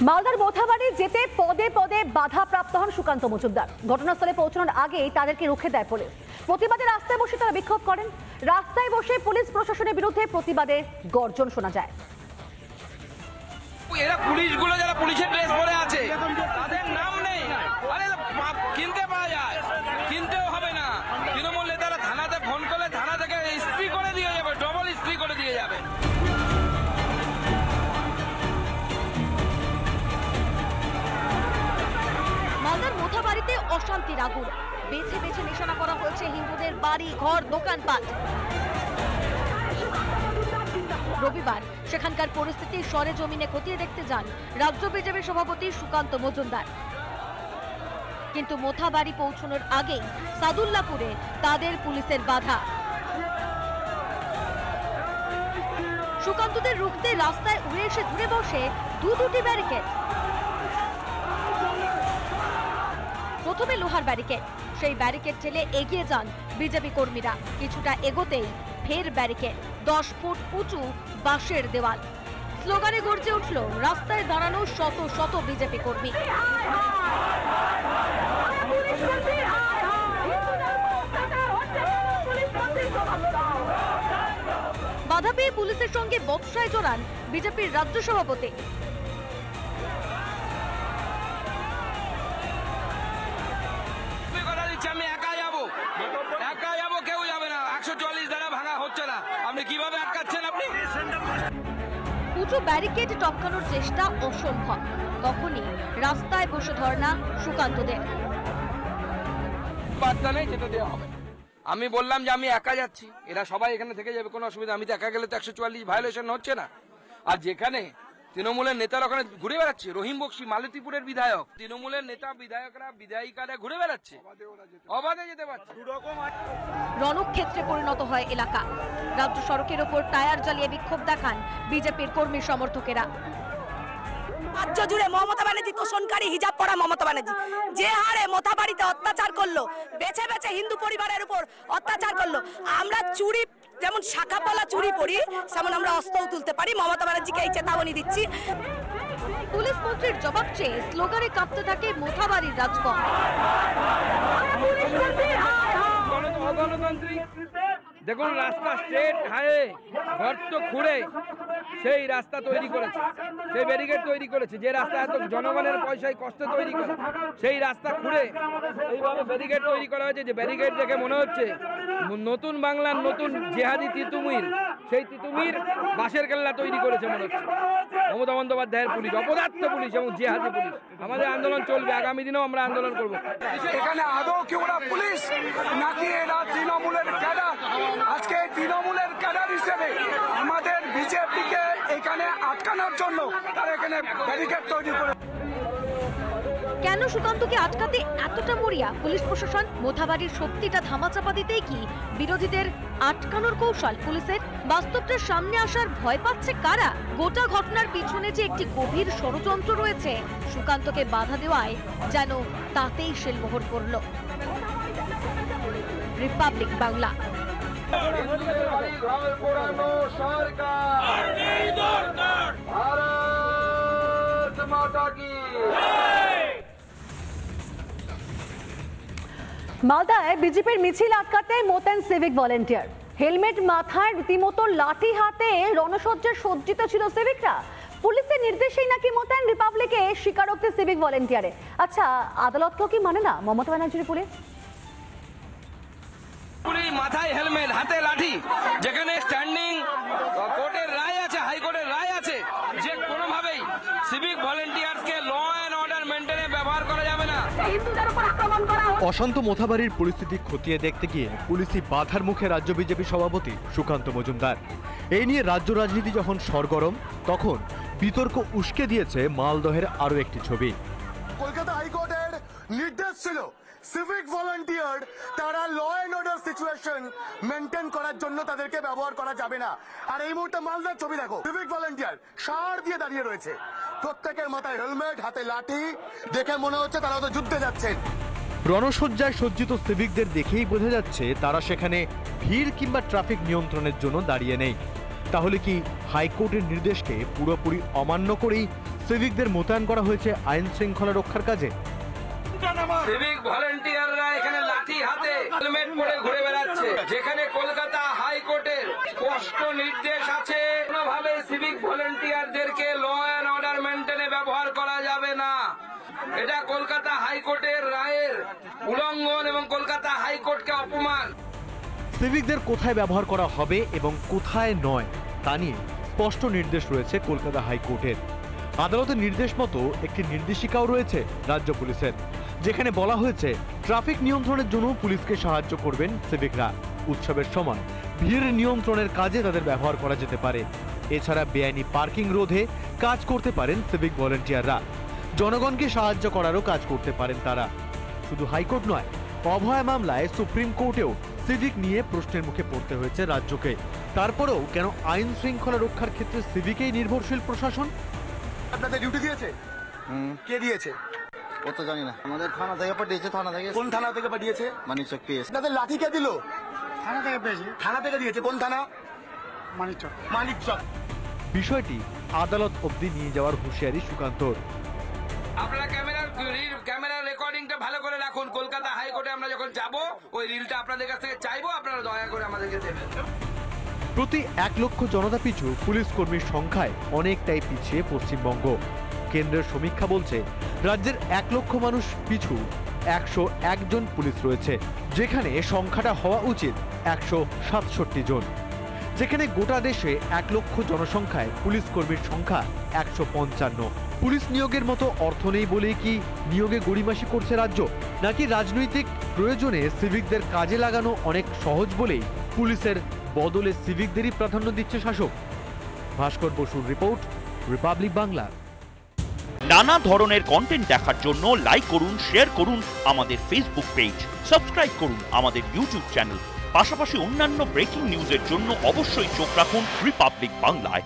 মালদার মোথাবাড়ি যেতে পদে পদে বাধাপ্রাপ্ত হন সুকান্ত মজুমদার। ঘটনাস্থলে পৌঁছানোর আগেই তাদেরকে রুখে দেয় পুলিশ। প্রতিবাদে রাস্তায় বসে তারা বিক্ষোভ করেন। রাস্তায় বসে পুলিশ প্রশাসনের বিরুদ্ধে প্রতিবাদে গর্জন শোনা যায়। এরা পুলিশগুলো যারা পুলিশের ড্রেস পরে আছে তাদের নাম নেই। আরে কিনতে পাওয়া যায়, কিনতেও হবে না। তৃণমূল নেতারা থানাতে ফোন করলে থানা থেকে স্ত্রী করে দিয়ে যাবে, ডবল স্ত্রী করে দিয়ে যাবে। মালদার মোথাবাড়িতে অশান্তির আগুন। বেছে বেছে নিশানা করা হয়েছে হিন্দুদের বাড়ি, ঘর, দোকানপাট। রবিবার সেখানকার পরিস্থিতি সরেজমিনে খতিয়ে দেখতে যান রাজ্য বিজেপি সভাপতি সুকান্ত মজুমদার। কিন্তু মোথাবাড়ি পৌঁছানোর আগেই সাদুল্লাপুরে তাদের পুলিশের বাধা। সুকান্তদের রুখতে রাস্তায় উড়ে এসে ধরে বসে দুটি ব্যারিকেড। প্রথমে লোহার ব্যারিকেড, সেই ব্যারিকেড ঠেলে এগিয়ে যান বিজেপি কর্মীরা। কিছুটা এগোতেই ফের ব্যারিকেড, 10 ফুট উঁচু বাঁশের দেওয়াল। স্লোগানে গর্জে উঠল রাস্তায় দাঁড়ানো শত শত বিজেপি কর্মী। বাধা পেয়ে পুলিশের সঙ্গে বচসায় জড়ান বিজেপির রাজ্য সভাপতি। আমি একা যাবো, কেউ যাবে না। 144 দ্বারা ভাঙা হচ্ছে না, আপনি কিভাবে আটকাচ্ছেন? আপনি উঁচু ব্যারিকেড টপকানোর চেষ্টা অসম্ভব। তখনই রাস্তায় বসে ধর্ণা সুকান্তদের। বার্তা নেই, যেতে দেওয়া হবে। আমি বললাম যে আমি একা যাচ্ছি, এরা সবাই এখানে থেকে যাবে, কোনো অসুবিধা। আমি তো একা গেলে তো 144 ভায়োলেশন হচ্ছে না। আর যেখানে তৃণমূলের নেতারা ওখানে ঘুরে বেড়াচ্ছে, রহিম বক্সি মালতীপুরের বিধায়ক, তৃণমূলের নেতা বিধায়করা বিধায়িকারা ঘুরে বেড়াচ্ছে, অবাধে যেতে পারছে। রণক্ষেত্রে পরিণত হয় এলাকা। রাজ্য সড়কের ওপর টায়ার জ্বালিয়ে বিক্ষোভ দেখান বিজেপির কর্মী সমর্থকেরা। রাজ্য জুড়ে মমতা ব্যানার্জি তোষণকারী, হিজাব পরা মমতা ব্যানার্জি যে হারে মোথাবাড়িতে অত্যাচার করলো, বেছে বেছে হিন্দু পরিবারের উপর অত্যাচার করলো। আমরা চুরি, যেমন শাখাপলা চুরি পড়ি, তেমন আমরা অস্ত্রও তুলতে পারি। মমতা ব্যানার্জিকে এই চেতাবনী দিচ্ছি। পুলিশ মন্ত্রীর জবাব চেয়ে স্লোগানে কাঁপতে থাকে মোথাবাড়ির রাজপথ। দেখুন, রাস্তা স্ট্রেট হাইওয়ে গর্ত খুঁড়ে সেই রাস্তা তৈরি করেছে, সেই ব্যারিকেড তৈরি করেছে। যে রাস্তা এত জনগণের পয়সায় কষ্ট তৈরি করে, সেই রাস্তা খুঁড়ে এইভাবে ব্যারিকেড তৈরি করা হয়েছে। যে ব্যারিকেড দেখে মনে হচ্ছে নতুন বাংলার নতুন জেহাদি তিতুমির, সেই তিতুমির বাঁশের কেল্লা তৈরি করেছে মনে হচ্ছে মমতা বন্দ্যোপাধ্যায়ের পুলিশ, অপদার্থ পুলিশ এবং জেহাদি পুলিশ। আমাদের আন্দোলন চলবে, আগামী দিনেও আমরা আন্দোলন করব। এখানে আদৌ কি ওরা পুলিশ নাকি এরা তৃণমূলের ক্যাডার? আজকে তৃণমূলের ক্যাডার হিসেবে আমাদের বিজেপিকে এখানে আটকানোর জন্য তারা এখানে ব্যারিকেড তৈরি করে। কেন সুকান্তকে আটকাতে এতটা মরিয়া পুলিশ প্রশাসন? মোথাবাড়ির সত্যিটা ধামাচাপা দিতেই কি বিরোধীদের আটকানোর কৌশল পুলিশের? বাস্তবটার সামনে আসার ভয় পাচ্ছে কারা? গোটা ঘটনার পিছনে যে একটি গভীর ষড়যন্ত্র রয়েছে, সুকান্তকে বাধা দেওয়ায় যেন তাতেই শেলমোহর পড়ল। রিপাবলিক বাংলা। মালদায় বিজেপির মিছিল আটকাতে মোতায়েন সিভিক ভলেন্টিয়ার। হেলমেট মাথায়, রীতিমতো লাঠি হাতে রণসজ্জায় সজ্জিত ছিল সিভিকরা। পুলিশের নির্দেশেই নাকি মোতায়েন রিপাবলিকে স্বীকারোক্তি সিভিক ভলেন্টিয়ারে। আচ্ছা, আদালতকেও কি মানে না মমতা ব্যানার্জির পুলিশ? মাথায় হেলমেট, হাতে লাঠি, যেখানে স্ট্যান্ডিং কোর্টের রায় আছে, হাইকোর্টের রায় আছে যে কোনোভাবেই সিভিক ভলেন্টিয়ার্সকে ল অ্যান্ড অর্ডার মেনটেনে ব্যবহার করা যাবে না। অশান্ত মোথাবাড়ির পরিস্থিতি খতিয়ে দেখতে গিয়ে পুলিশি বাধার মুখে রাজ্য বিজেপি সভাপতি সুকান্ত মজুমদার। এই নিয়ে রাজ্য রাজনীতি যখন সরগরম, তখন বিতর্ক উস্কে দিয়েছে মালদহের আরো একটি ছবি। কলকাতা হাইকোর্টের নির্দেশ ছিল সিভিক ভলান্টিয়ার তারা law and order situation maintain করার জন্য তাদেরকে ব্যবহার করা যাবে না। আর এই মুহূর্তে মালদার ছবি দেখো, সিভিক ভলান্টিয়ার সার দিয়ে দাঁড়িয়ে রয়েছে, প্রত্যেকের মাথায় হেলমেট, হাতে লাঠি, দেখে মনে হচ্ছে তারা তো যুদ্ধে যাচ্ছেন। রণসজ্জায় সজ্জিত সিভিকদের দেখেই বোঝা যাচ্ছে তারা সেখানে ভিড় কিংবা ট্রাফিক নিয়ন্ত্রণের জন্য দাঁড়িয়ে নেই। তাহলে কি হাইকোর্টের নির্দেশকে পুরোপুরি অমান্য করেই সিভিকদের মোতায়েন করা হয়েছে আইন শৃঙ্খলা রক্ষার কাজে। সিভিক ভলান্টিয়াররা এখানে লাঠি হাতে হেলমেট পরে ঘুরে বেড়াচ্ছে, যেখানে কলকাতা হাইকোর্টের স্পষ্ট নির্দেশ আছে কোনোভাবে সিভিক ভলান্টিয়ারদেরকে ল অ্যান্ড অর্ডার মেনটেনে ব্যবহার করা যাবে না। এটা কলকাতা হাইকোর্টের রায়ের উল্লঙ্ঘন এবং কলকাতা হাইকোর্টকে অপমান। সিভিকদের কোথায় ব্যবহার করা হবে এবং কোথায় নয় তা নিয়ে স্পষ্ট নির্দেশ রয়েছে কলকাতা হাইকোর্টের। আদালতের নির্দেশ মতো একটি নির্দেশিকাও রয়েছে রাজ্য পুলিশের, যেখানে বলা হয়েছে ট্রাফিক নিয়ন্ত্রণের জন্য পুলিশকে সাহায্য করবেন সিভিকরা। উৎসবের সময় ভিড় নিয়ন্ত্রণের কাজে তাদের ব্যবহার করা যেতে পারে। এছাড়া বেআইনি পার্কিং রোধে কাজ করতে পারেন সিভিক ভলান্টিয়াররা। জনগণকে সাহায্য করারও কাজ করতে পারেন তারা। শুধু হাইকোর্ট নয়, অভয়া মামলায় সুপ্রিম কোর্টেও সিভিক নিয়ে প্রশ্নের মুখে পড়তে হয়েছে রাজ্যকে। তারপরেও কেন আইন শৃঙ্খলা রক্ষার ক্ষেত্রে সিভিকেই নির্ভরশীল প্রশাসন? আপনাদের ডিউটি দিয়েছে? কে দিয়েছে? ও তো জানি না, আমাদের থানা থেকে পাঠিয়েছে। থানা থেকে? কোন থানা থেকে পাঠিয়েছে? মানিকচক পেয়েছে। আপনাদের লাঠি কে দিল? থানা থেকে পেয়েছি। থানা থেকে দিয়েছে? কোন থানা? মানিকচক। মানিকচক। বিষয়টি আদালত অবধি নিয়ে যাওয়ার হুঁশিয়ারি সুকান্তর। আপনারা ক্যামেরার রেকর্ডিংটা ভালো করে রাখুন। কলকাতা হাইকোর্টে আমরা যখন যাব ওই রিলটা আপনাদের কাছ থেকে চাইবো, আপনারা দয়া করে আমাদেরকে দেবেন। প্রতি 1 লক্ষ জনতা পিছু পুলিশ কর্মীর সংখ্যায় অনেকটাই পিছিয়ে পশ্চিমবঙ্গ। কেন্দ্রের সমীক্ষা বলছে রাজ্যের 1 লক্ষ মানুষ পিছু 101 জন পুলিশ রয়েছে, যেখানে সংখ্যাটা হওয়া উচিত 167 জন। যেখানে গোটা দেশে 1 লক্ষ জনসংখ্যায় পুলিশ কর্মীর সংখ্যা 155। পুলিশ নিয়োগের মতো অর্থ নেই বলেই কি নিয়োগে গড়িমাসি করছে রাজ্য, নাকি রাজনৈতিক প্রয়োজনে সিভিকদের কাজে লাগানো অনেক সহজ বলেই পুলিশের বদলে সিভিকদেরই প্রাধান্য দিচ্ছে শাসক? ভাস্কর বসুর রিপোর্ট, রিপাবলিক বাংলা। নানা ধরনের কন্টেন্ট দেখার জন্য লাইক করুন, শেয়ার করুন আমাদের ফেসবুক পেজ, সাবস্ক্রাইব করুন আমাদের ইউটিউব চ্যানেল। পাশাপাশি অন্যান্য ব্রেকিং নিউজের জন্য অবশ্যই চোখ রাখুন রিপাবলিক বাংলায়।